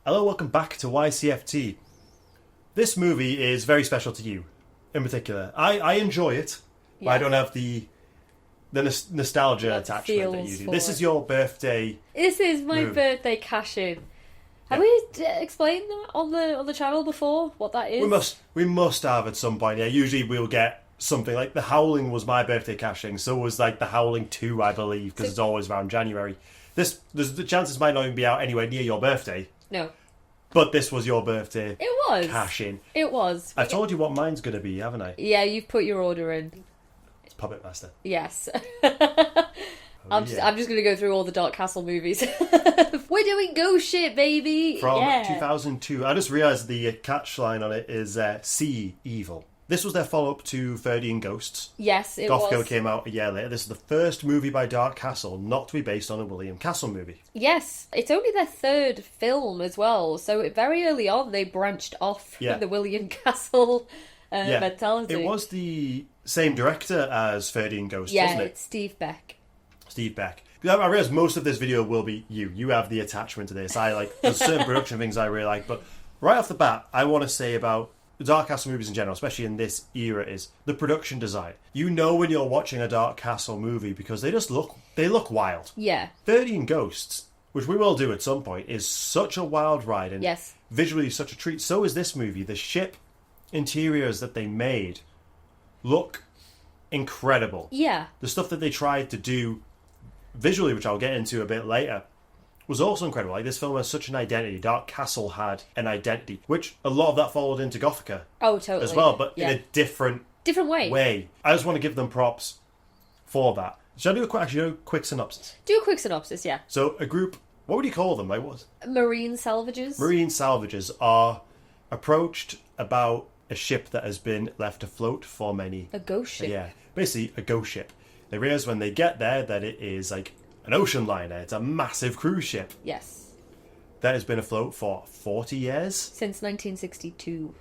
Hello, welcome back to Ycft. This movie is very special to you, in particular. I enjoy it, but I don't have the nostalgia attachment that you do. This is your birthday. This is my movie. birthday cash-in. Have Yeah. we explained that on the channel before? What that is? We must have at some point. Yeah, usually we'll get something like The Howling was my birthday caching. So was like The Howling 2, I believe, because it's always around January. There's the chances might not even be out anywhere near your birthday. No, But this was your birthday it was. cash-in. It was. I've told you what mine's going to be, haven't I? Yeah, you've put your order in. It's Puppet Master. Yes. Oh, I'm just going to go through all the Dark Castle movies. We're doing ghost shit, baby. From yeah. 2002. I just realised the catch line on it is See Evil. This was their follow-up to 13 Ghosts. Yes, it Gothica was. came out a year later. This is the first movie by Dark Castle not to be based on a William Castle movie. Yes, it's only their third film as well. So very early on, they branched off the William Castle mentality. It was the same director as 13 Ghosts, wasn't it? It's Steve Beck. Steve Beck. I realise most of this video will be you. You have the attachment to this. There's certain production things I really like, but right off the bat, I want to say about the Dark Castle movies in general, especially in this era, is the production design. You know when you're watching a Dark Castle movie because they look wild. Yeah. 13 Ghosts, which we will do at some point, is such a wild ride and Yes. visually such a treat. So is this movie. The ship interiors that they made look incredible. Yeah. The stuff that they tried to do visually, which I'll get into a bit later, was also incredible. Like, this film has such an identity. Dark Castle had an identity, which a lot of that followed into Gothica Oh, totally. as well, but in a different way. I just want to give them props for that. Should I do a quick synopsis? Do a quick synopsis, yeah. So, a group, what would you call them? Marine salvages. Marine salvages are approached about a ship that has been left afloat for many... A ghost ship. Yeah, basically a ghost ship. They realise when they get there that it is like an ocean liner. It's a massive cruise ship Yes. that has been afloat for 40 years. Since 1962.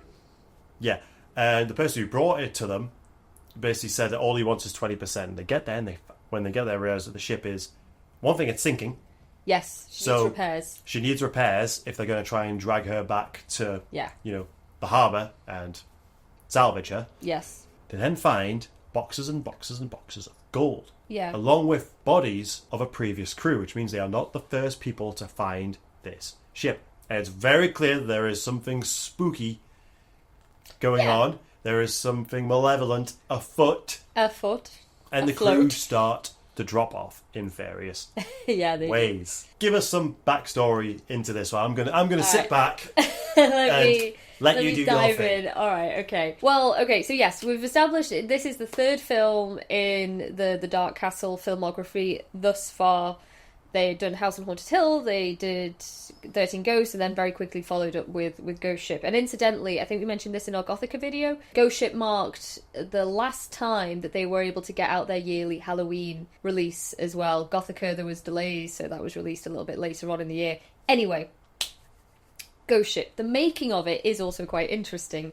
Yeah, and the person who brought it to them basically said that all he wants is 20%. They get there and when they get there, realise that the ship is, one thing, it's sinking. Yes, she needs repairs. She needs repairs if they're going to try and drag her back to, Yeah. the harbour and salvage her. Yes. They then find boxes and boxes and boxes of gold. Yeah. Along with bodies of a previous crew, which means they are not the first people to find this ship. And it's very clear that there is something spooky going on. There is something malevolent afoot. And the crew start to drop off in various ways. Give us some backstory into this one. I'm gonna sit back let you do dive your thing. in. All right, okay. Well, okay, so yes, we've established this is the third film in the Dark Castle filmography thus far. They'd done House on Haunted Hill, they did 13 Ghosts, and then very quickly followed up with Ghost Ship. And incidentally, I think we mentioned this in our Gothica video, Ghost Ship marked the last time that they were able to get out their yearly Halloween release as well. Gothica, there was delays, so that was released a little bit later on in the year. Anyway, Ghost Ship. The making of it is also quite interesting.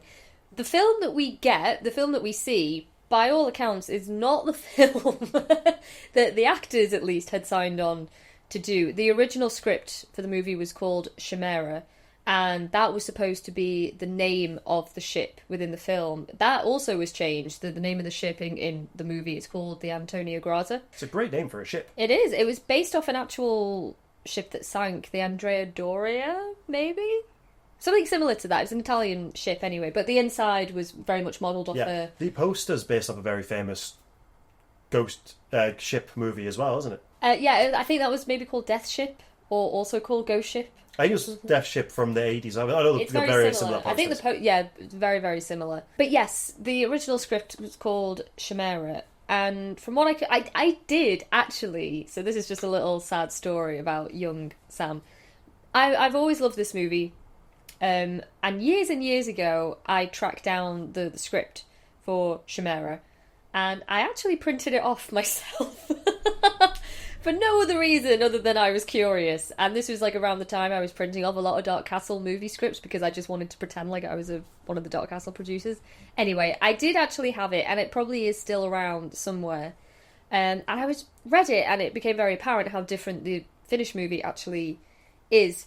The film that we see, by all accounts, is not the film that the actors, at least, had signed on to do. The original script for the movie was called Chimera, and that was supposed to be the name of the ship within the film. That also was changed. The name of the ship in the movie is called the Antonio Graza. It's a great name for a ship. It is. It was based off an actual ship that sank, the Andrea Doria, maybe? Something similar to that. It was an Italian ship anyway, but the inside was very much modelled off a... The poster's based off a very famous ghost ship movie as well, isn't it? Yeah, I think that was maybe called Death Ship, or also called Ghost Ship. I think it was Death Ship from the 80s. I know it's they're very similar posters. I think it's very, very similar. But yes, the original script was called Chimera, and from what I did actually, so this is just a little sad story about young Sam. I've always loved this movie, and years ago, I tracked down the script for Chimera, and I actually printed it off myself. For no other reason other than I was curious. And this was like around the time I was printing off a lot of Dark Castle movie scripts because I just wanted to pretend like I was one of the Dark Castle producers. Anyway, I did actually have it, and it probably is still around somewhere. And I read it, and it became very apparent how different the finished movie actually is.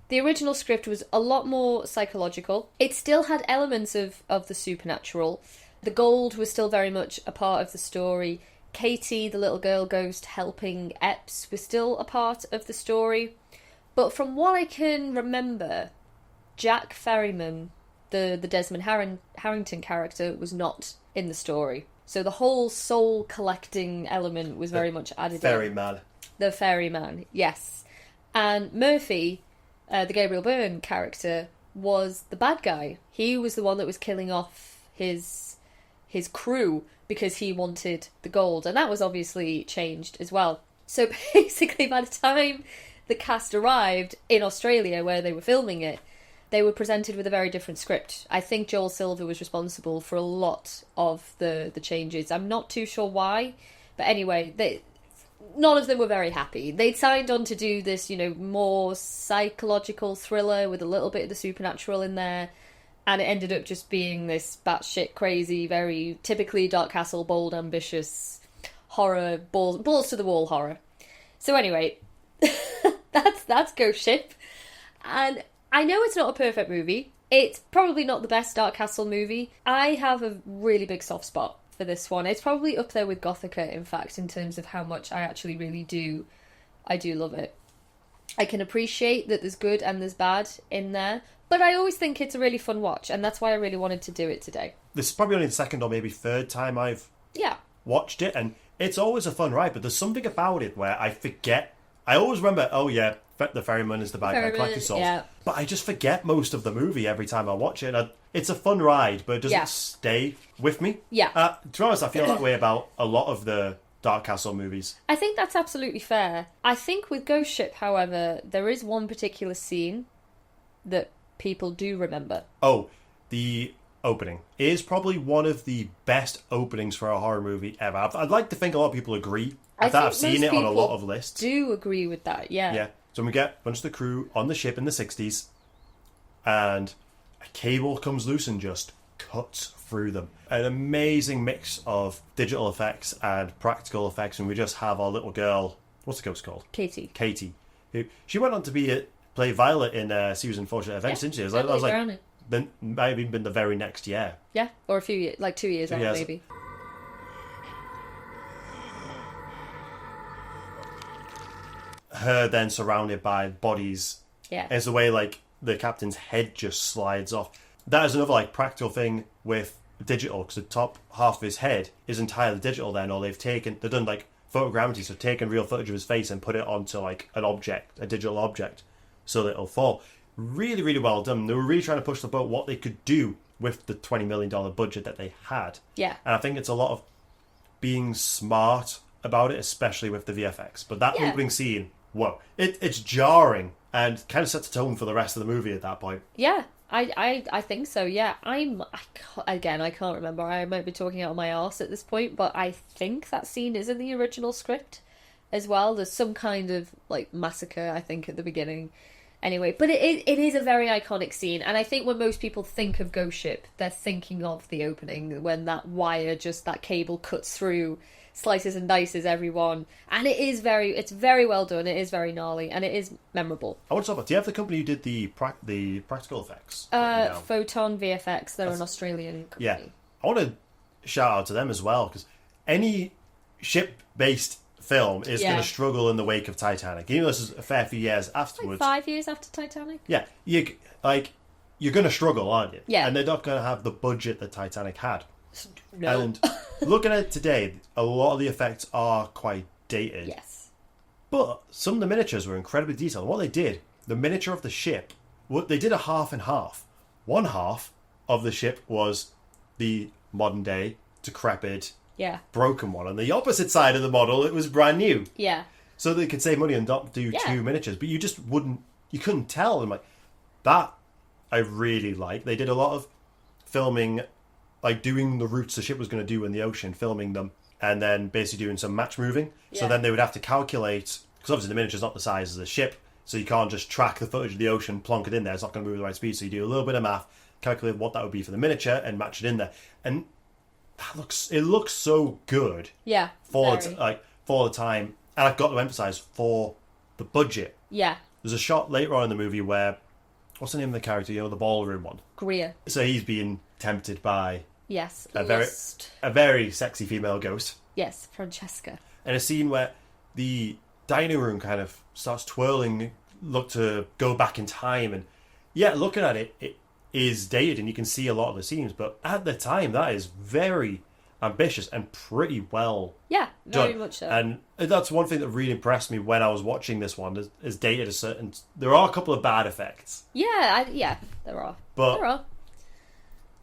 The original script was a lot more psychological. It still had elements of the supernatural. The gold was still very much a part of the story. Katie, the little girl ghost helping Epps, was still a part of the story. But from what I can remember, Jack Ferryman, the Desmond Harrington character, was not in the story. So the whole soul collecting element was very much added in. Ferryman. The ferryman, yes. And Murphy, the Gabriel Byrne character, was the bad guy. He was the one that was killing off his crew because he wanted the gold. And that was obviously changed as well. So basically, by the time the cast arrived in Australia where they were filming it, they were presented with a very different script. I think Joel Silver was responsible for a lot of the changes. I'm not too sure why. But anyway, none of them were very happy. They'd signed on to do this, more psychological thriller with a little bit of the supernatural in there. And it ended up just being this batshit crazy, very typically Dark Castle, bold, ambitious horror, balls to the wall horror. So anyway, that's Ghost Ship. And I know it's not a perfect movie. It's probably not the best Dark Castle movie. I have a really big soft spot for this one. It's probably up there with Gothica, in fact, in terms of how much I actually really do. I do love it. I can appreciate that there's good and there's bad in there, but I always think it's a really fun watch, and that's why I really wanted to do it today. This is probably only the second or maybe third time I've watched it, and it's always a fun ride, but there's something about it where I forget. I always remember, the ferryman is the bad guy collecting souls. Yeah. But I just forget most of the movie every time I watch it. It's a fun ride, but it doesn't stay with me. Yeah. To be honest, I feel that way about a lot of the Dark Castle movies. I think that's absolutely fair. I think with Ghost Ship, however, there is one particular scene that people do remember. Oh, the opening is probably one of the best openings for a horror movie ever. I'd like to think a lot of people agree. I've seen it on a lot of lists. Do agree with that, yeah. Yeah. So we get a bunch of the crew on the ship in the 60s, and a cable comes loose and just cuts through them. An amazing mix of digital effects and practical effects, and we just have our little girl, what's the ghost called? Katie. Who she went on to play Violet in Series Unfortunate Events, didn't she? I was like, then might have even been the very next year. Yeah, or a few years, like 2 years out, maybe. Her then surrounded by bodies. Yeah. It's the way like the captain's head just slides off. That is another like practical thing with digital, because the top half of his head is entirely digital then, or they've done like photogrammetry, so taken real footage of his face and put it onto like an object, a digital object, so that it'll fall. Really, really well done. They were really trying to push the boat what they could do with the $20 million budget that they had. Yeah. And I think it's a lot of being smart about it, especially with the VFX. But that opening scene, whoa, it's jarring and kind of sets a tone for the rest of the movie at that point. Yeah, I think so, yeah. I can't remember. I might be talking out of my arse at this point, but I think that scene is in the original script as well. There's some kind of, like, massacre, I think, at the beginning. Anyway, but it is a very iconic scene, and I think when most people think of Ghost Ship, they're thinking of the opening, when that wire, that cable cuts through, slices and dices everyone, and it's very well done, it is very gnarly, and it is memorable. I want to talk about, do you have the company who did the practical effects? Photon VFX, they're an Australian company. Yeah, I want to shout out to them as well, because any ship-based film is going to struggle in the wake of Titanic. Even though this is a fair few years afterwards. Like 5 years after Titanic? Yeah, you're going to struggle, aren't you? Yeah. And they're not going to have the budget that Titanic had. No. And looking at it today, a lot of the effects are quite dated. Yes. But some of the miniatures were incredibly detailed. And what they did, the miniature of the ship, they did a half and half. One half of the ship was the modern day, decrepit, broken one. On the opposite side of the model, it was brand new. Yeah. So they could save money and not do two miniatures. But you couldn't tell. And like, that I really like. They did a lot of filming, like doing the routes the ship was going to do in the ocean, filming them, and then basically doing some match moving. Yeah. So then they would have to calculate, because obviously the miniature's not the size of the ship, so you can't just track the footage of the ocean, plonk it in there. It's not going to move at the right speed. So you do a little bit of math, calculate what that would be for the miniature, and match it in there. And it looks so good. Yeah. For the time, and I've got to emphasize, for the budget. Yeah. There's a shot later on in the movie where, what's the name of the character? You know, the ballroom one. Greer. So he's being tempted by Yes. a very sexy female ghost. Yes, Francesca. And a scene where the dining room kind of starts twirling, look to go back in time, and looking at it, it is dated, and you can see a lot of the scenes. But at the time, that is very ambitious and pretty well very done. much so. And that's one thing that really impressed me when I was watching this one. Is dated a certain. There are a couple of bad effects. Yeah, there are. But there are.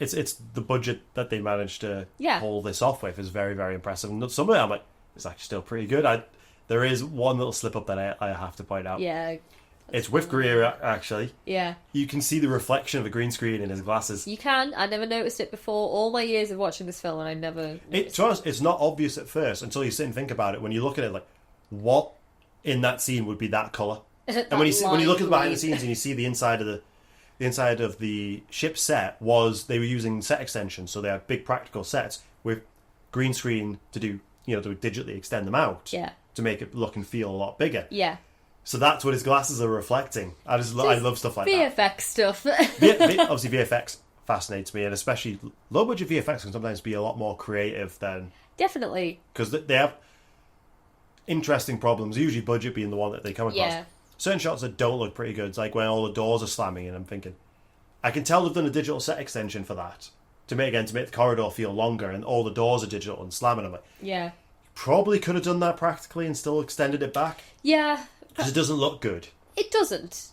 It's the budget that they managed to Yeah. pull this off with is very, very impressive. And some of it, I'm like, it's actually still pretty good. There is one little slip up that I have to point out. Yeah. It's with Greer, actually. Yeah. You can see the reflection of the green screen in his glasses. You can. I never noticed it before. All my years of watching this film, and I never. To be honest, it's not obvious at first until you sit and think about it. When you look at it, like, what in that scene would be that colour? And when you look at the behind the scenes and you see the inside of the ship set they were using set extensions, so they had big practical sets with green screen to do, to digitally extend them out. Yeah. To make it look and feel a lot bigger. Yeah. So that's what his glasses are reflecting. I love stuff like that. VFX stuff. Obviously, VFX fascinates me, and especially low budget VFX can sometimes be a lot more creative than Definitely. because they have interesting problems. Usually, budget being the one that they come across. Yeah. Certain shots that don't look pretty good, it's like when all the doors are slamming, and I'm thinking, I can tell they've done a digital set extension for that to make the corridor feel longer, and all the doors are digital and slamming. I'm like, Yeah. probably could have done that practically and still extended it back. Yeah. Because it doesn't look good. It doesn't.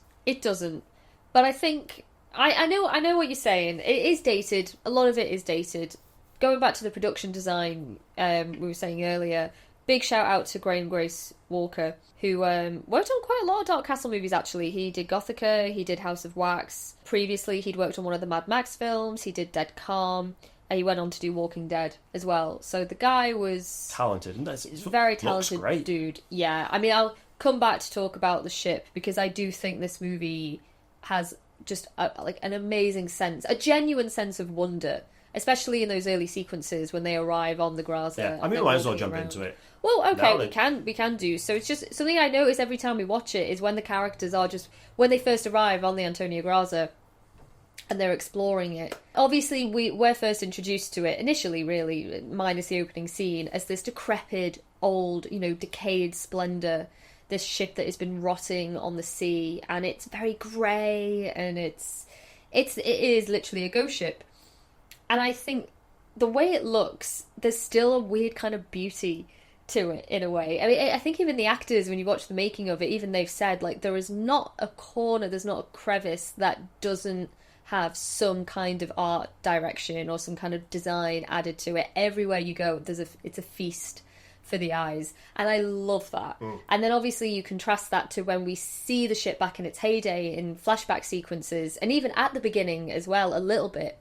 But I think I know what you're saying. It is dated. A lot of it is dated. Going back to the production design, we were saying earlier. Big shout out to Graham Grace Walker, who worked on quite a lot of Dark Castle movies. Actually, he did Gothica. He did House of Wax. Previously, he'd worked on one of the Mad Max films. He did Dead Calm. And he went on to do Walking Dead as well. So the guy was talented, and that's very talented dude. Yeah, I mean, I'll come back to talk about the ship because I do think this movie has just an amazing sense, a genuine sense of wonder, especially in those early sequences when they arrive on the Graza. Yeah, I mean, we might as well jump into it. Well, okay, we can do. So it's just something I notice every time we watch it is when the characters are just when they first arrive on the Antonio Graza and they're exploring it. Obviously, we're first introduced to it initially, really, minus the opening scene, as this decrepit, old, decayed splendour. This ship that has been rotting on the sea, and it's very grey, and it is literally a ghost ship. And I think the way it looks, there's still a weird kind of beauty to it in a way. I mean, I think even the actors, when you watch the making of it, even they've said like there is not a corner, there's not a crevice that doesn't have some kind of art direction or some kind of design added to it. Everywhere you go, it's a feast for the eyes, and I love that. And then obviously you contrast that to when we see the ship back in its heyday in flashback sequences, and even at the beginning as well, a little bit.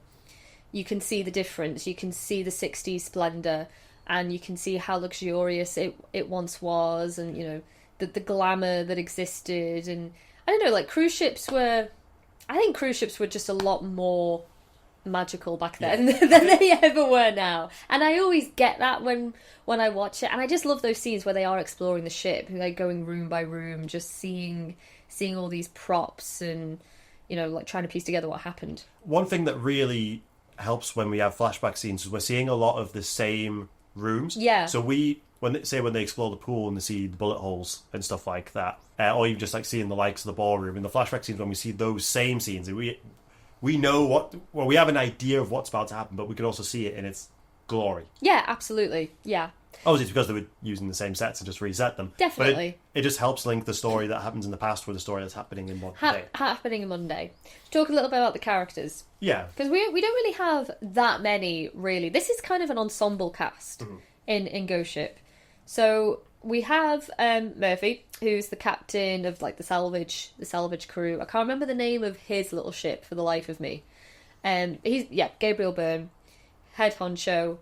You can see the difference. You can see the 60s splendour, and you can see how luxurious it once was, and the glamour that existed. And I don't know, like I think cruise ships were just a lot more magical back then than they ever were now, and I always get that when I watch it. And I just love those scenes where they are exploring the ship, like going room by room, just seeing all these props and like trying to piece together what happened. One thing that really helps when we have flashback scenes is we're seeing a lot of the same rooms. Yeah. So when they explore the pool and they see the bullet holes and stuff like that, or even just like seeing the likes of the ballroom in the flashback scenes, when we see those same scenes, we know we have an idea of what's about to happen, but we can also see it in its glory. Yeah, absolutely. Yeah. Obviously, it's because they were using the same sets and just reset them. Definitely. But it just helps link the story that happens in the past with the story that's happening in modern day. Happening in modern day. Talk a little bit about the characters. Yeah. Because we don't really have that many, really. This is kind of an ensemble cast in Ghost Ship. So we have Murphy, who's the captain of like the salvage crew. I can't remember the name of his little ship for the life of me. He's Gabriel Byrne, head honcho.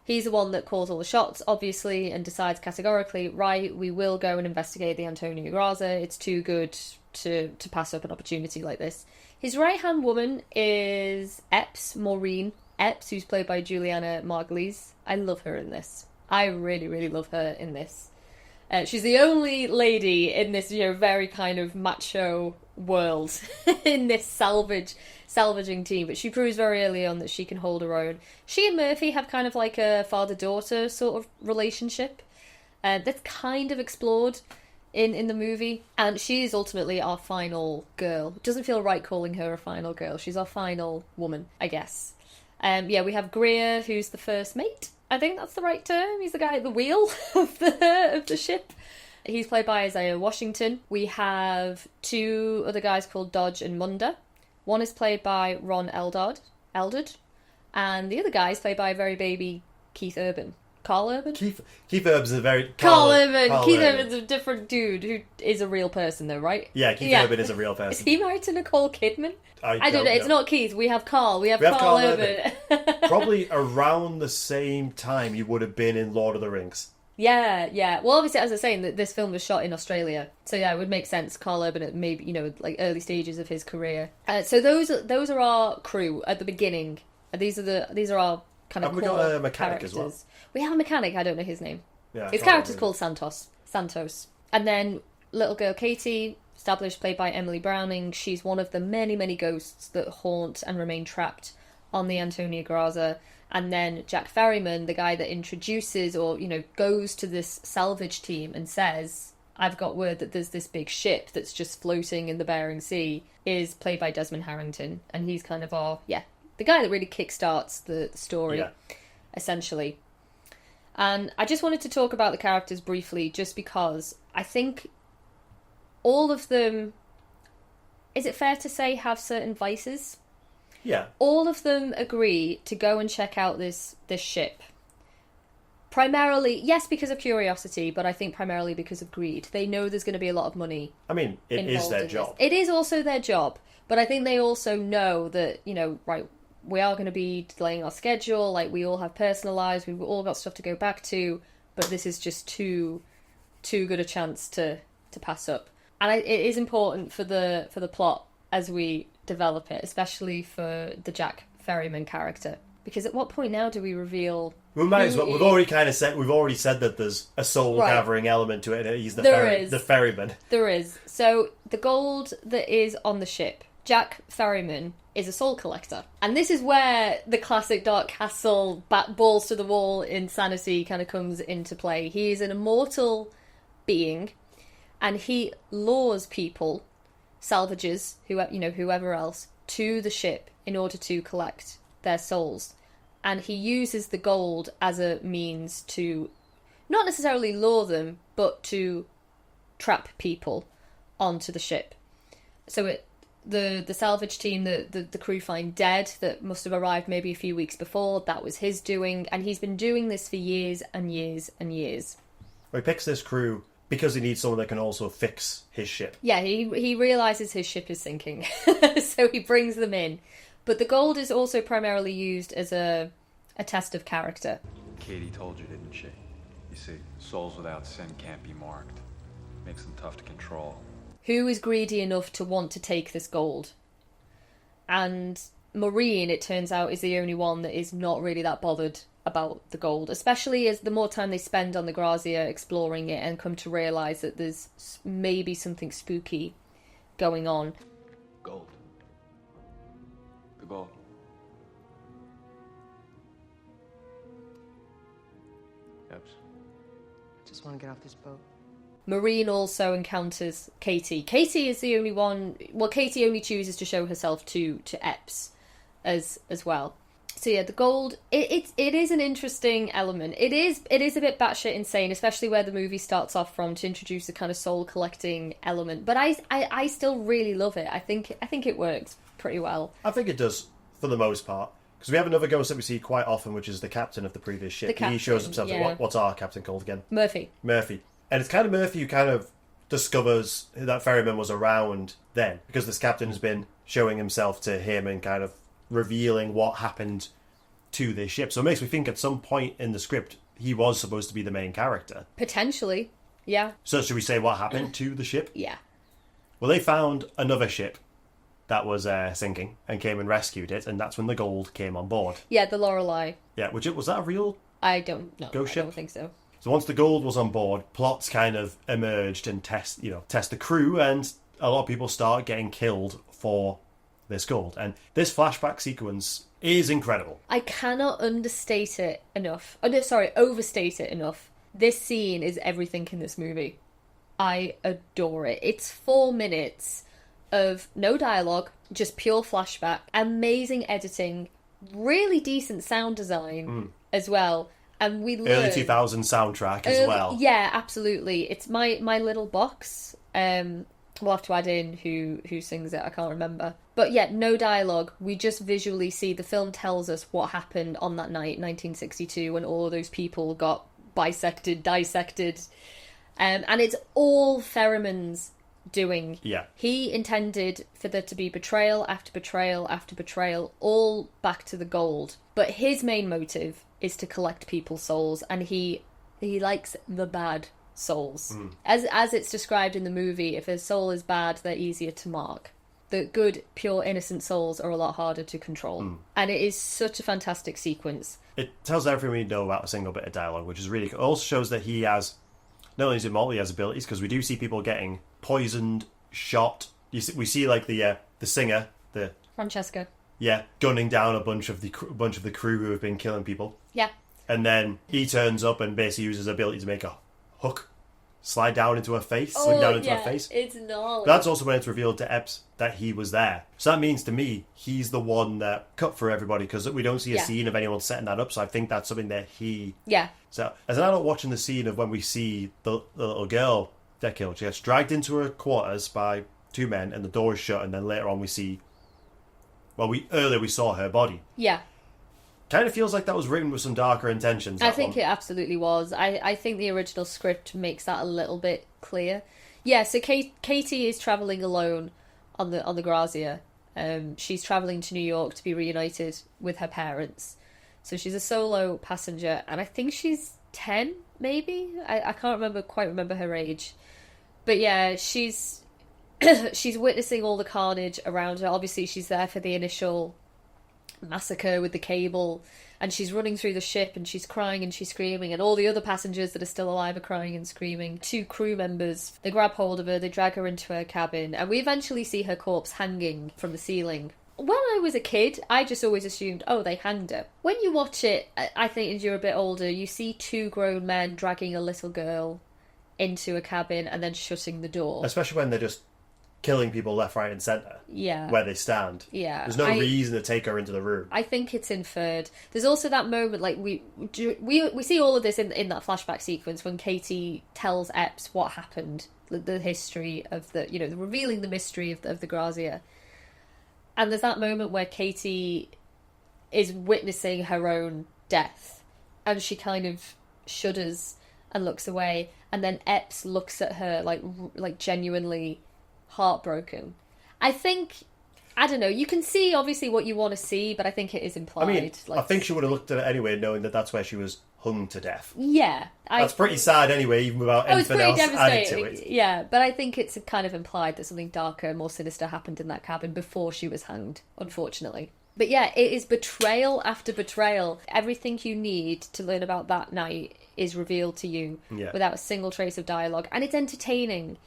He's the one that calls all the shots, obviously, and decides categorically, right, we will go and investigate the Antonio Graza. It's too good to pass up an opportunity like this. His right-hand woman is Maureen Epps, who's played by Juliana Margulies. I love her in this. I really, really love her in this. She's the only lady in this, very kind of macho world in this salvaging team. But she proves very early on that she can hold her own. She and Murphy have kind of like a father-daughter sort of relationship that's kind of explored in the movie. And she is ultimately our final girl. It doesn't feel right calling her a final girl. She's our final woman, I guess. We have Greer, who's the first mate. I think that's the right term. He's the guy at the wheel of the ship. He's played by Isaiah Washington. We have two other guys called Dodge and Munda. One is played by Ron Eldard, and the other guy is played by a very baby Keith Urban. Carl Urban? Keith Urban's a very... Carl Urban. Keith Urban's a different dude who is a real person, though, right? Yeah, Keith Urban is a real person. Is he married to Nicole Kidman? I don't know. It's not Keith. We have Carl. We have Carl Urban. Probably around the same time he would have been in Lord of the Rings. Yeah. Well, obviously, as I was saying, this film was shot in Australia, so yeah, it would make sense. Carl Urban at maybe like early stages of his career. So those are our crew at the beginning. These are our kind of. Have we got a mechanic characters as well? We have a mechanic. I don't know his name. Yeah, his character's called Santos, and then little girl Katie, established, played by Emily Browning. She's one of the many, many ghosts that haunt and remain trapped on the Antonia Graza. And then Jack Ferryman, the guy that introduces or, goes to this salvage team and says, I've got word that there's this big ship that's just floating in the Bering Sea, is played by Desmond Harrington. And he's kind of the guy that really kickstarts the story, essentially. And I just wanted to talk about the characters briefly, just because I think all of them, is it fair to say, have certain vices? Yeah. All of them agree to go and check out this ship. Primarily, yes, because of curiosity, but I think primarily because of greed. They know there's going to be a lot of money. I mean, it is their job. It is also their job, but I think they also know that, right, we are going to be delaying our schedule, like, we all have personal lives, we've all got stuff to go back to, but this is just too good a chance to pass up. And it is important for the plot as we develop it, especially for the Jack Ferryman character. Because at what point now do we reveal? We might as well. We've already said that there's a soul gathering element to it. He's the ferryman. There is. So the gold that is on the ship, Jack Ferryman is a soul collector, and this is where the classic Dark Castle balls to the wall insanity kind of comes into play. He is an immortal being, and he lures people, salvages, whoever else, to the ship in order to collect their souls. And he uses the gold as a means to not necessarily lure them, but to trap people onto the ship. So the salvage team, the crew find dead that must have arrived maybe a few weeks before. That was his doing, and he's been doing this for years and years and years. Well, he picks this crew because he needs someone that can also fix his ship. Yeah, he realises his ship is sinking, so he brings them in. But the gold is also primarily used as a test of character. Katie told you, didn't she? You see, souls without sin can't be marked. Makes them tough to control. Who is greedy enough to want to take this gold? And Maureen, it turns out, is the only one that is not really that bothered about the gold, especially as the more time they spend on the Grazia exploring it and come to realise that there's maybe something spooky going on. Gold. The gold. Yep. I just want to get off this boat. Maureen also encounters Katie. Katie is the only one... Well, Katie only chooses to show herself to Epps as well. So yeah, the gold, it is an interesting element. It is a bit batshit insane, especially where the movie starts off from, to introduce a kind of soul collecting element. But I still really love it. I think it works pretty well. I think it does for the most part. Because we have another ghost that we see quite often, which is the captain of the previous ship. He shows himself. Yeah. What's our captain called again? Murphy. And it's kind of Murphy who kind of discovers that ferryman was around then, because this captain has been showing himself to him and kind of revealing what happened to this ship. So it makes me think at some point in the script he was supposed to be the main character. Potentially, yeah. So should we say what happened to the ship? Yeah. Well, they found another ship that was sinking and came and rescued it, and that's when the gold came on board. Yeah, the Lorelei. Yeah, was that a real... I don't know. Ghost ship? I don't think so. So once the gold was on board, plots kind of emerged and test the crew, and a lot of people start getting killed for this gold. And this flashback sequence is incredible. I cannot understate it enough. Oh, no, sorry, overstate it enough. This scene is everything in this movie. I adore it. It's 4 minutes of no dialogue, just pure flashback, amazing editing, really decent sound design as well. And we learn Early 2000 soundtrack as well. Yeah, absolutely. It's my little box. We'll have to add in who sings it. I can't remember. But yeah, no dialogue. We just visually see the film tells us what happened on that night, 1962, when all of those people got bisected, dissected. And it's all Ferryman's doing. Yeah. He intended for there to be betrayal after betrayal after betrayal, all back to the gold. But his main motive is to collect people's souls, and he likes the bad souls. As it's described in the movie, if a soul is bad, they're easier to mark. The good, pure, innocent souls are a lot harder to control. And it is such a fantastic sequence. It tells everything we know about a single bit of dialogue, which is really cool. It also shows that he has, not only is he immortal, he has abilities, because we do see people getting poisoned, shot. We see like the singer, Francesca. gunning down a bunch of the crew who have been killing people. Yeah. And then he turns up and basically uses his ability to make a hook slide down into her face, slid down into her face. It's gnarly. That's also when it's revealed to Epps that he was there. So that means to me, he's the one that cut for everybody, because we don't see a scene of anyone setting that up. So I think that's something that he... Yeah. So as an adult watching the scene of when we see the little girl get killed, she gets dragged into her quarters by 2 men and the door is shut, and then later on we see... Well, earlier we saw her body. Yeah. Kind of feels like that was written with some darker intentions. I think it absolutely was. I think the original script makes that a little bit clear. Yeah, so Katie is travelling alone on the Grazia. She's travelling to New York to be reunited with her parents. So she's a solo passenger, and I think she's 10, maybe? I can't quite remember her age. But yeah, she's witnessing all the carnage around her. Obviously, she's there for the initial massacre with the cable, and she's running through the ship, and she's crying and she's screaming, and all the other passengers that are still alive are crying and screaming. 2 crew members, they grab hold of her, they drag her into her cabin, and we eventually see her corpse hanging from the ceiling. When I was a kid, I just always assumed, oh, they hanged her. When you watch it, I think as you're a bit older, you see 2 grown men dragging a little girl into a cabin and then shutting the door. Especially when they're just killing people left, right and centre. Yeah. Where they stand. Yeah. There's no reason to take her into the room. I think it's inferred. There's also that moment, like, we see all of this in that flashback sequence when Katie tells Epps what happened, the history of revealing the mystery of the Grazia. And there's that moment where Katie is witnessing her own death, and she kind of shudders and looks away, and then Epps looks at her like genuinely heartbroken. I think, I don't know, you can see obviously what you want to see, but I think it is implied. I mean, I think she would have looked at it anyway, knowing that that's where she was hung to death. Yeah. That's pretty sad anyway, even without anything else added to it. Yeah, but I think it's kind of implied that something darker and more sinister happened in that cabin before she was hanged, unfortunately. But yeah, it is betrayal after betrayal. Everything you need to learn about that night is revealed to you without a single trace of dialogue, and it's entertaining.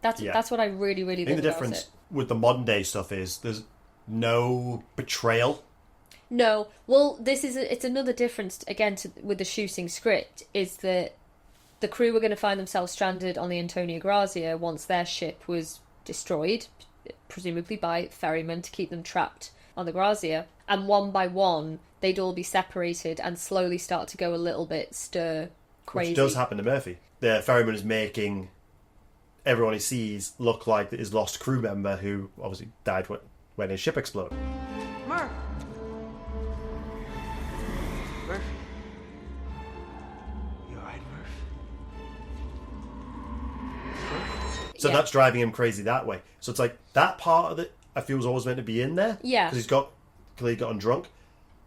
That's what I really, really love about it. I think the difference with the modern day stuff is there's no betrayal. No. Well, it's another difference, again, with the shooting script, is that the crew were going to find themselves stranded on the Antonio Grazia once their ship was destroyed, presumably by ferrymen to keep them trapped on the Grazia. And one by one, they'd all be separated and slowly start to go a little bit stir crazy. Which does happen to Murphy. The ferryman is making everyone he sees look like his lost crew member who obviously died when his ship exploded. Murph! Murph? You alright, Murph? So that's driving him crazy that way. So it's like that part of it I feel was always meant to be in there. Yeah. Because he's clearly gotten drunk.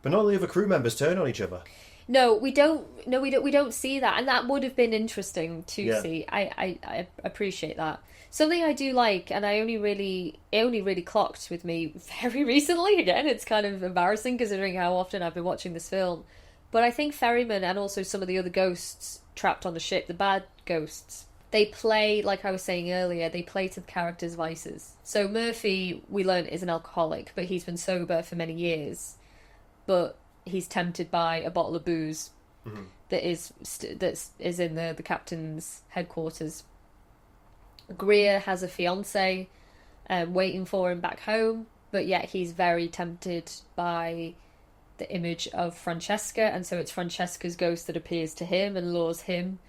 But none of the other crew members turn on each other. No, we don't. No, we don't see that, and that would have been interesting to see. I appreciate that. Something I do like, and it only really clocked with me very recently. Again, it's kind of embarrassing considering how often I've been watching this film. But I think Ferryman and also some of the other ghosts trapped on the ship, the bad ghosts, they play, like I was saying earlier, they play to the characters' vices. So Murphy, we learn, is an alcoholic, but he's been sober for many years. But he's tempted by a bottle of booze that is in the captain's headquarters. Greer has a fiancée waiting for him back home, but yet he's very tempted by the image of Francesca, and so it's Francesca's ghost that appears to him and lures him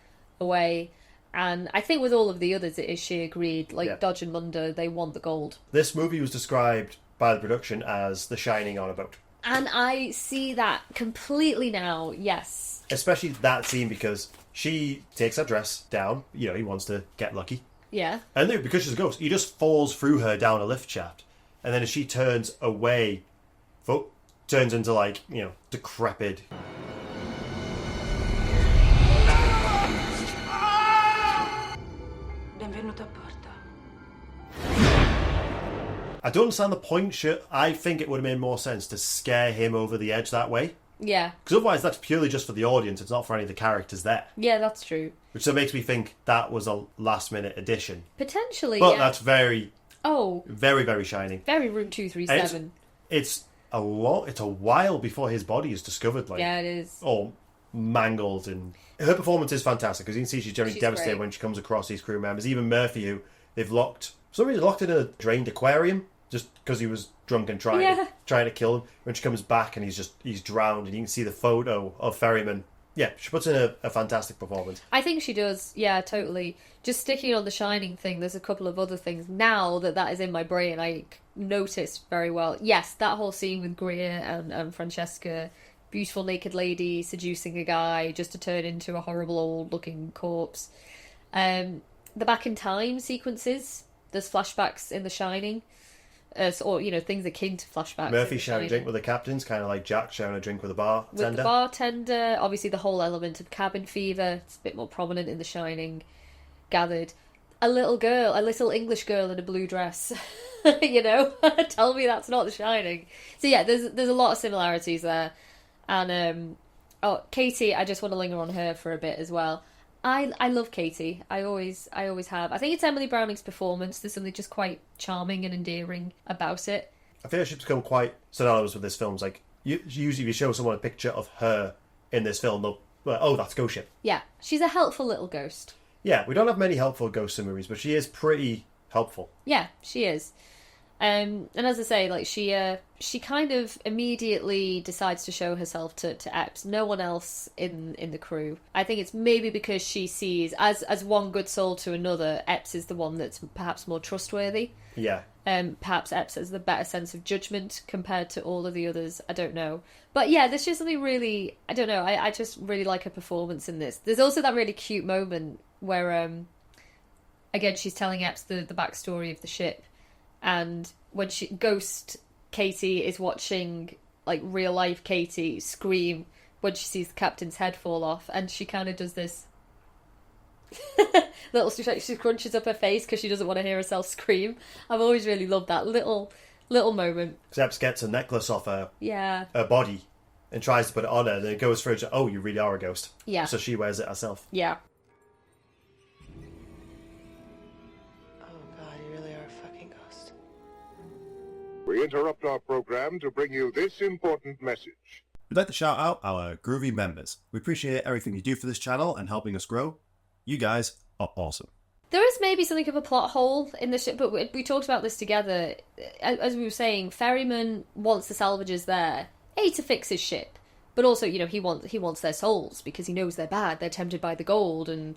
away. And I think with all of the others, it is she agreed. Like Dodge and Munder, they want the gold. This movie was described by the production as The Shining on a boat. And I see that completely now, yes. Especially that scene, because she takes her dress down. You know, he wants to get lucky. Yeah. And then, because she's a ghost, he just falls through her down a lift shaft. And then as she turns away, turns into, like, you know, decrepit. Benvenuto a porto. I don't understand the point. I think it would have made more sense to scare him over the edge that way. Yeah. Because otherwise that's purely just for the audience. It's not for any of the characters there. Yeah, that's true. Which so makes me think that was a last-minute addition. Potentially, But yeah. that's very, Oh, very, very Shining. very Room 237. It's a while before his body is discovered. Like, Yeah, it is. All mangled. And her performance is fantastic, because you can see she's generally She's devastated great. when she comes across these crew members. Even Murphy, who they've locked... Somebody's locked in a drained aquarium just because he was drunk and trying to kill him. When she comes back and he's drowned, and you can see the photo of Ferryman. Yeah, she puts in a fantastic performance. I think she does. Yeah, totally. Just sticking on the Shining thing, there's a couple of other things. Now that is in my brain, I noticed very well. Yes, that whole scene with Greer and Francesca, beautiful naked lady seducing a guy just to turn into a horrible old-looking corpse. The back in time sequences, there's flashbacks in The Shining. Or, you know, things akin to flashbacks. Murphy sharing a drink with the captains, kind of like Jack sharing a drink with a bartender. With the bartender, obviously the whole element of cabin fever, it's a bit more prominent in The Shining, gathered. A little English girl in a blue dress, you know? Tell me that's not The Shining. So yeah, there's a lot of similarities there. And, Katie, I just want to linger on her for a bit as well. I love Katie. I always have. I think it's Emily Browning's performance. There's something just quite charming and endearing about it. I feel like she's become quite synonymous with this film. It's like, usually if you show someone a picture of her in this film, they'll be like, oh, that's Ghost Ship. Yeah, she's a helpful little ghost. Yeah, we don't have many helpful ghosts in movies, but she is pretty helpful. Yeah, she is. And as I say, like she kind of immediately decides to show herself to Epps. No one else in the crew. I think it's maybe because she sees, as one good soul to another, Epps is the one that's perhaps more trustworthy. Yeah. Perhaps Epps has the better sense of judgment compared to all of the others. I don't know. But yeah, there's just something really, I don't know, I just really like her performance in this. There's also that really cute moment where, again, she's telling Epps the backstory of the ship. And when Ghost Katie is watching, like, real life Katie scream when she sees the captain's head fall off, and she kind of does this she crunches up her face because she doesn't want to hear herself scream. I've always really loved that little moment. Zeps gets a necklace off her body and tries to put it on her, and then it goes through. Oh, you really are a ghost. Yeah. So she wears it herself. Yeah. We interrupt our program to bring you this important message. We'd like to shout out our groovy members. We appreciate everything you do for this channel and helping us grow. You guys are awesome. There is maybe something of a plot hole in the ship, but we talked about this together. As we were saying, Ferryman wants the salvagers there, to fix his ship, but also, you know, he wants their souls because he knows they're bad. They're tempted by the gold and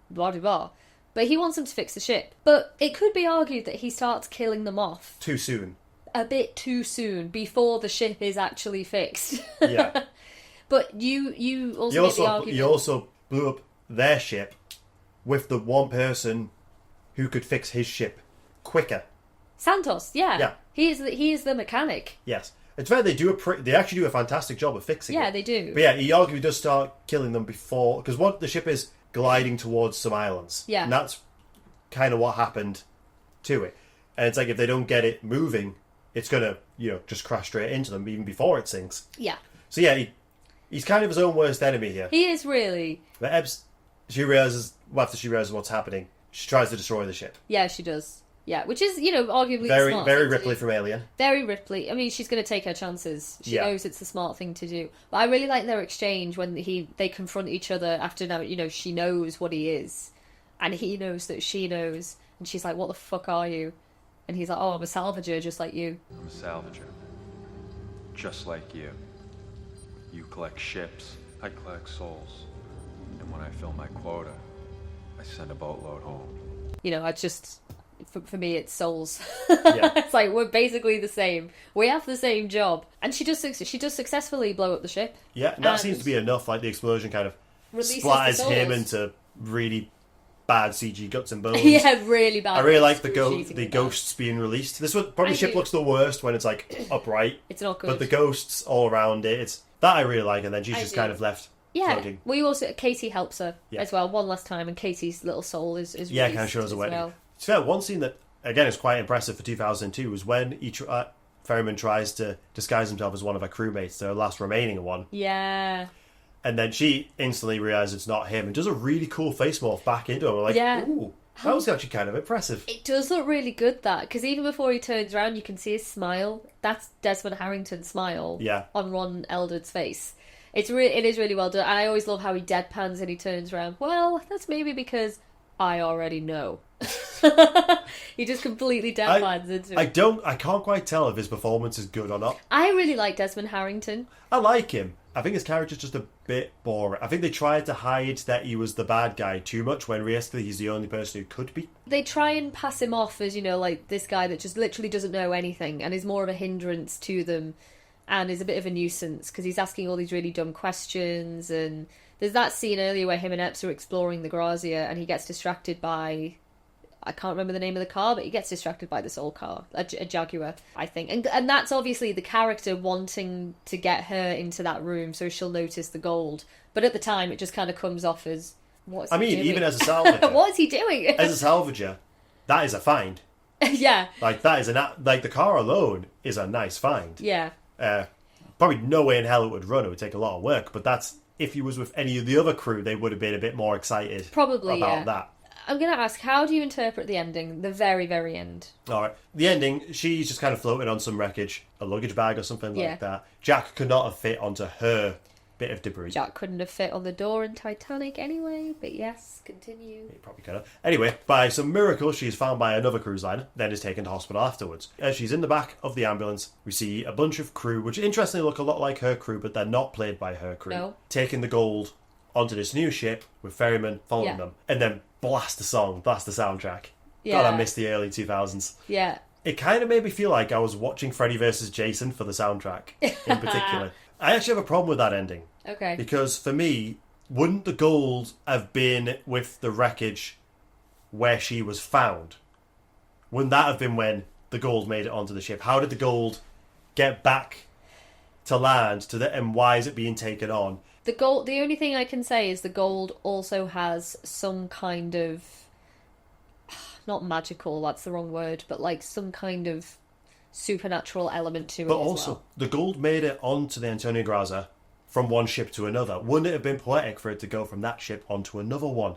blah blah blah. But he wants them to fix the ship. But it could be argued that he starts killing them off too soon. A bit too soon, before the ship is actually fixed. Yeah. But you also get the argument. He also blew up their ship with the one person who could fix his ship quicker. Santos, yeah. Yeah. He is the mechanic. Yes. It's fair, they actually do a fantastic job of fixing it. Yeah, they do. But yeah, he arguably does start killing them before, because what the ship is gliding towards some islands. Yeah. And that's kind of what happened to it. And it's like, if they don't get it moving, it's going to, you know, just crash straight into them even before it sinks. Yeah. So yeah, he's kind of his own worst enemy here. He is really. But Ebbs she realizes, after she realizes what's happening, she tries to destroy the ship. Yeah, she does. Yeah, which is, arguably Very, the smart very thing to Ripley do. from Alien. Very Ripley. I mean, she's going to take her chances. She Yeah. knows it's the smart thing to do. But I really like their exchange when they confront each other after now, she knows what he is. And he knows that she knows. And she's like, what the fuck are you? And he's like, oh, I'm a salvager just like you. I'm a salvager. Just like you. You collect ships, I collect souls. And when I fill my quota, I send a boatload home. I just... For me, it's souls. Yeah. It's like, we're basically the same. We have the same job. And she does successfully blow up the ship. Yeah, and that And seems to be enough. Like, the explosion kind of releases splatters the him souls. into really bad CG guts and bones. Yeah, really bad. I really like It's the cheesy the bad. ghosts being released. This one, probably I ship do. looks the worst when it's like upright. It's not good. But the ghosts all around it, it's that I really like, and then she's I just do. kind of left Yeah, floating. we also Katie helps her Yeah. as well one last time, and Katie's little soul is Yeah, released kind of shows a as wedding. well. It's fair. One scene that again is quite impressive for 2002 was when Ferryman tries to disguise himself as one of her crewmates, the last remaining one, Yeah, and then she instantly realizes it's not him and does a really cool face morph back into him. I'm like, Yeah. ooh, that was actually kind of impressive. it does look really good that because even before he turns around, you can see his smile. That's Desmond Harrington's smile. Yeah. On Ron Eldred's face. It is really well done, and I always love how he deadpans and he turns around. Well, that's maybe because I already know. He just completely deadpans into it. I can't quite tell if his performance is good or not. I really like Desmond Harrington. I like him. I think his character's just a bit boring. I think they tried to hide that he was the bad guy too much when realistically he's the only person who could be. They try and pass him off as, like this guy that just literally doesn't know anything and is more of a hindrance to them and is a bit of a nuisance because he's asking all these really dumb questions. And there's that scene earlier where him and Epps are exploring the Grazia and he gets distracted by... I can't remember the name of the car, but he gets distracted by this old car, a Jaguar, I think. And that's obviously the character wanting to get her into that room so she'll notice the gold. But at the time, it just kind of comes off as, what's he doing? Even as a salvager. What is he doing? As a salvager, that is a find. Yeah. Like, that is like, the car alone is a nice find. Yeah. Probably no way in hell it would run. It would take a lot of work. But that's, if he was with any of the other crew, they would have been a bit more excited Probably, about yeah. that. I'm going to ask, how do you interpret the ending, the very, very end? All right. The ending, she's just kind of floating on some wreckage, a luggage bag or something Yeah. like that. Jack could not have fit onto her bit of debris. Jack couldn't have fit on the door in Titanic anyway, but yes, continue. He probably could have. Anyway, by some miracle, she's found by another cruise liner, then is taken to hospital afterwards. As she's in the back of the ambulance, we see a bunch of crew, which interestingly look a lot like her crew, but they're not played by her crew, No. taking the gold onto this new ship with ferryman following Yeah. them, and then blast the soundtrack. Yeah. God, I miss the early 2000s. Yeah. It kind of made me feel like I was watching Freddy vs. Jason for the soundtrack, in particular. I actually have a problem with that ending. Okay. Because for me, wouldn't the gold have been with the wreckage where she was found? Wouldn't that have been when the gold made it onto the ship? How did the gold get back to land and why is it being taken on? The only thing I can say is the gold also has some kind of, not magical, that's the wrong word, but like some kind of supernatural element to it But as also, well. the gold made it onto the Antonio Graza from one ship to another. Wouldn't it have been poetic for it to go from that ship onto another one?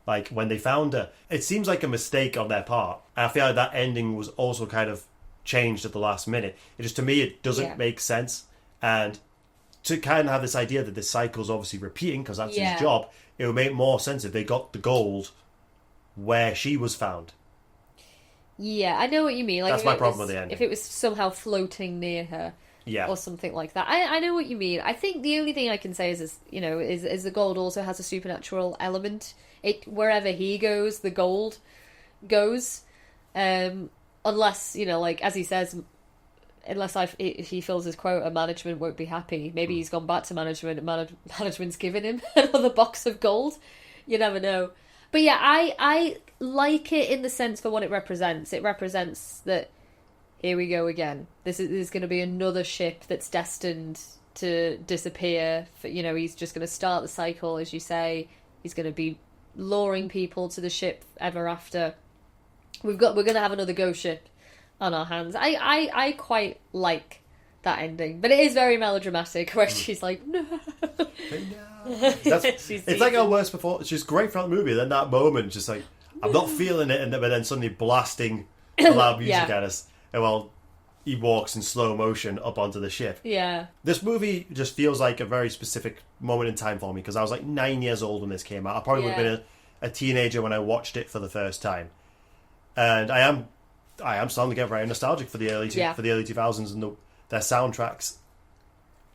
Like, when they found her. It seems like a mistake on their part. And I feel like that ending was also kind of changed at the last minute. It just, to me, it doesn't make sense. And to kind of have this idea that this cycle's obviously repeating, because that's his job, it would make more sense if they got the gold where she was found. Yeah, I know what you mean. Like, That's if my it problem was- with the ending. If it was somehow floating near her. Yeah. Or something like that. I know what you mean. I think the only thing I can say is the gold also has a supernatural element. Wherever he goes, the gold goes. Unless, like, as he says, unless if he fills his quota, management won't be happy. Maybe he's gone back to management and management's given him another box of gold. You never know. But yeah, I like it in the sense for what it represents. It represents that here we go again. There's going to be another ship that's destined to disappear. He's just going to start the cycle, as you say. He's going to be luring people to the ship ever after. We're going to have another ghost ship on our hands. I quite like that ending. But it is very melodramatic, where she's like, no. It's like her worst performance. She's great throughout the movie. Then that moment, just like, I'm not feeling it, but then suddenly blasting loud music at us. And well, he walks in slow motion up onto the ship. Yeah. This movie just feels like a very specific moment in time for me, because I was like 9 years old when this came out. I probably would have been a teenager when I watched it for the first time. And I am starting to get very nostalgic for the early 2000s and their soundtracks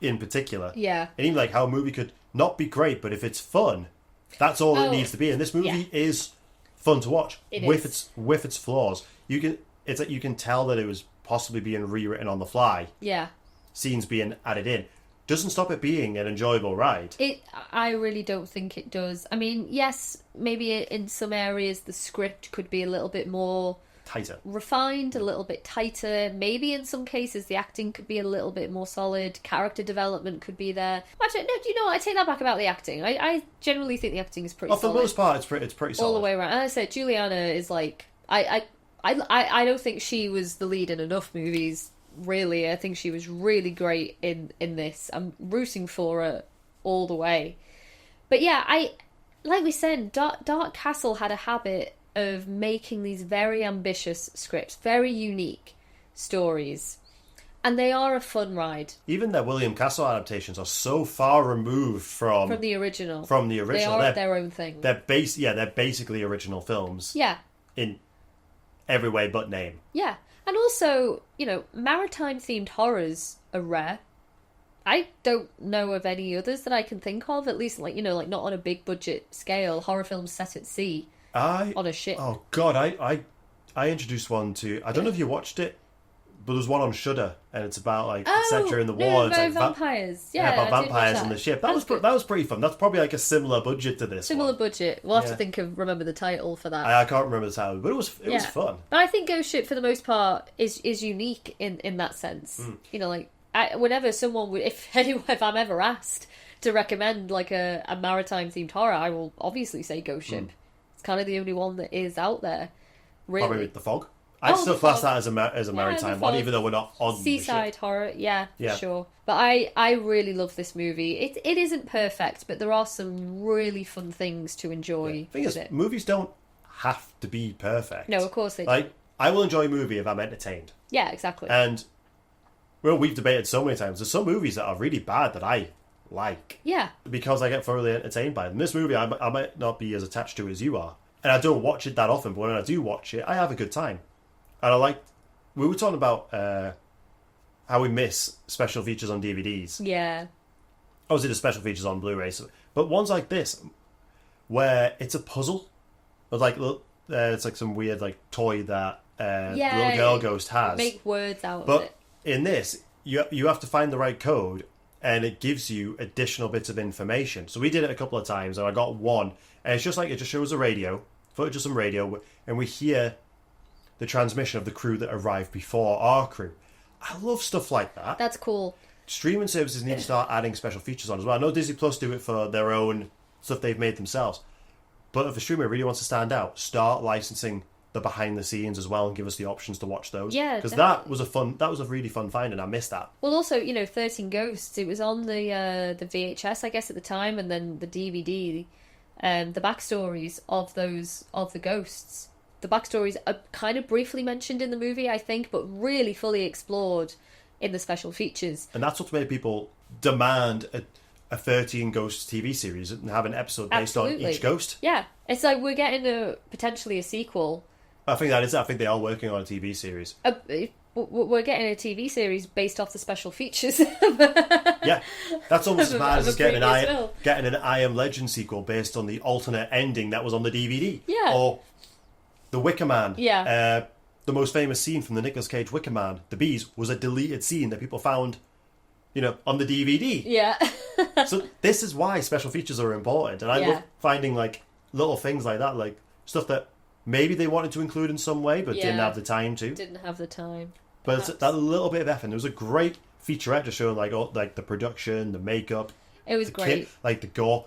in particular. Yeah. And even like how a movie could not be great, but if it's fun, that's all it needs to be. And this movie is fun to watch with its flaws. You can tell that it was possibly being rewritten on the fly. Yeah. Scenes being added in. Doesn't stop it being an enjoyable ride. I really don't think it does. I mean, yes, maybe in some areas the script could be a little bit more tighter, refined, a little bit tighter. Maybe in some cases the acting could be a little bit more solid. Character development could be there. Actually, no, do you know what? I take that back about the acting. I generally think the acting is pretty solid. For the most part, it's pretty solid. All the way around. And I said, Juliana is like... I don't think she was the lead in enough movies, really. I think she was really great in this. I'm rooting for her all the way. But yeah, like we said, Dark Castle had a habit of making these very ambitious scripts, very unique stories, and they are a fun ride. Even their William Castle adaptations are so far removed from the original. They are their own thing. They're basically original films. Yeah. In every way but name. Yeah. And also, maritime themed horrors are rare. I don't know of any others that I can think of, at least like not on a big budget scale, horror films set at sea. On a ship. Oh God, I introduced one to. I don't know if you watched it, but there's one on Shudder, and it's about like etc. in the war. It's like vampires. About vampires on the ship. That was pretty fun. That's probably like a similar budget to this. Similar budget. We'll have to remember the title for that. I can't remember the title, but it was fun. But I think Ghost Ship for the most part is unique in that sense. Whenever someone would, if I'm ever asked to recommend like a maritime themed horror, I will obviously say Ghost Ship. It's kind of the only one that is out there. Really. Probably with The Fog. I'd still class that as a maritime one, even though we're not on seaside the ship. horror. Yeah, sure. But I really love this movie. It isn't perfect, but there are some really fun things to enjoy. The thing is, movies don't have to be perfect. No, of course they don't. Like, I will enjoy a movie if I'm entertained. Yeah, exactly. And we've debated so many times. There's some movies that are really bad that I like. Yeah. Because I get thoroughly entertained by them. This movie, I might not be as attached to it as you are. And I don't watch it that often, but when I do watch it, I have a good time. And we were talking about how we miss special features on DVDs. Yeah. Obviously, the special features on Blu-rays. But ones like this, where it's a puzzle. But it's like some weird toy that the little girl ghost has. Make words out of it. But in this, you have to find the right code, and it gives you additional bits of information. So we did it a couple of times, and I got one, and it's just it just shows a radio, footage of some radio, and we hear the transmission of the crew that arrived before our crew. I love stuff like that. That's cool. Streaming services need to start adding special features on as well. I know Disney Plus do it for their own stuff they've made themselves, but if a streamer really wants to stand out, start licensing the behind the scenes as well and give us the options to watch those. Yeah, because that was a really fun find, and I missed that. Well, also 13 Ghosts. It was on the VHS, I guess, at the time, and then the DVD. The backstories of the ghosts. The backstories are kind of briefly mentioned in the movie, I think, but really fully explored in the special features. And that's what made people demand a 13 Ghosts TV series and have an episode based on each ghost. Yeah, it's like we're getting potentially a sequel. I think that is it. I think they are working on a TV series. We're getting a TV series based off the special features. Yeah, that's almost as bad as getting an I Am Legend sequel based on the alternate ending that was on the DVD. Yeah. Or The Wicker Man. Yeah. The most famous scene from the Nicolas Cage Wicker Man, The Bees, was a deleted scene that people found, on the DVD. Yeah. So this is why special features are important. And I love finding, little things like that, stuff that maybe they wanted to include in some way, but didn't have the time to. Didn't have the time. But it's that little bit of effort. There was a great featurette just showing the production, the makeup. It was great. The gore.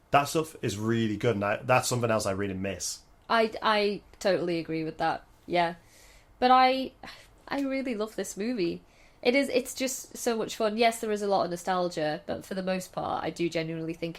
That stuff is really good, and that's something else I really miss. I totally agree with that. Yeah, but I really love this movie. It is. It's just so much fun. Yes, there is a lot of nostalgia, but for the most part, I do genuinely think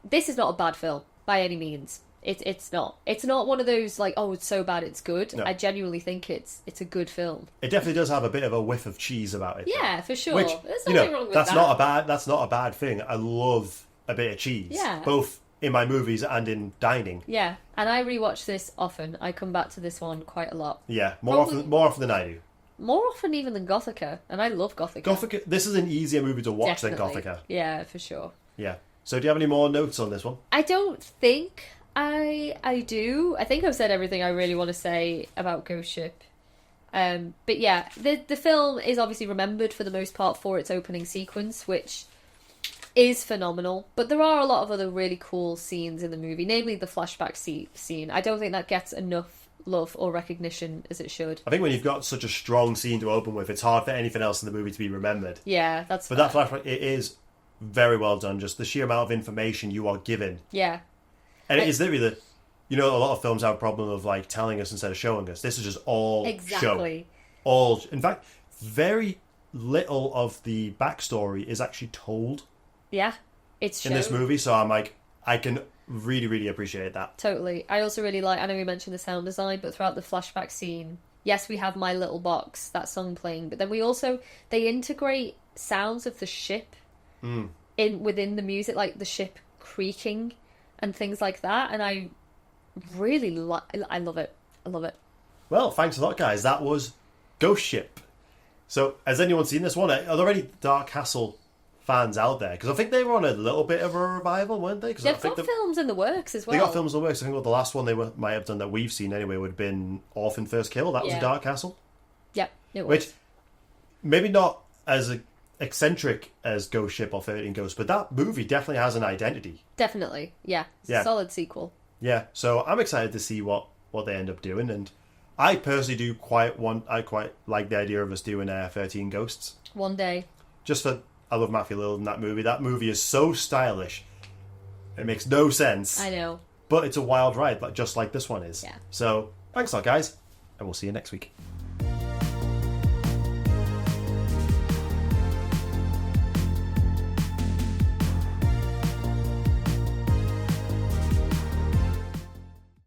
this is not a bad film by any means. It's not. It's not one of those like, oh, it's so bad it's good. No. I genuinely think it's a good film. It definitely does have a bit of a whiff of cheese about it. Yeah, for sure. Which, There's you nothing know, wrong with that's that. that's not a bad thing. I love a bit of cheese. Yeah. Both in my movies and in dining. Yeah, and I rewatch this often. I come back to this one quite a lot. Yeah, Probably- more often than I do. More often even than Gothica, and I love Gothica. Gothica. This is an easier movie to watch Definitely. than Gothica. Yeah, for sure. Yeah. So do you have any more notes on this one? I don't think I do. I think I've said everything I really want to say about Ghost Ship. But yeah, the film is obviously remembered for the most part for its opening sequence, which is phenomenal. But there are a lot of other really cool scenes in the movie, namely the flashback scene. I don't think that gets enough love or recognition as it should. I think when you've got such a strong scene to open with, it's hard for anything else in the movie to be remembered. Yeah, that's But that flashback, it is very well done. Just the sheer amount of information you are given. Yeah. And it is literally you know, a lot of films have a problem of like telling us instead of showing us. This is just all Exactly. show. In fact, very little of the backstory is actually told Yeah. It's in this shown. movie. So I'm like, I can really, really appreciate that. Totally. I also really like, I know we mentioned the sound design, but throughout the flashback scene, yes, we have My Little Box, that song playing, but then they integrate sounds of the ship within the music, like the ship creaking and things like that, and I really I love it. I love it. Well, thanks a lot, guys. That was Ghost Ship. So, has anyone seen this one? Are there any Dark Castle fans out there? Because I think they were on a little bit of a revival, weren't they? Because They've got films in the works as well. They got films in the works. I think the last one might have done that we've seen anyway would have been Orphan First Kill. That was Yeah. a Dark Castle. Yeah, it was. Which, maybe not as eccentric as Ghost Ship or 13 Ghosts, but that movie definitely has an identity. Definitely, yeah. It's Yeah. a solid sequel. Yeah, so I'm excited to see what they end up doing, and I personally I quite like the idea of us doing 13 Ghosts. One day. Just for, I love Matthew Lillard in that movie. That movie is so stylish. It makes no sense. I know. But it's a wild ride, just like this one is. Yeah. So, thanks a lot, guys, and we'll see you next week.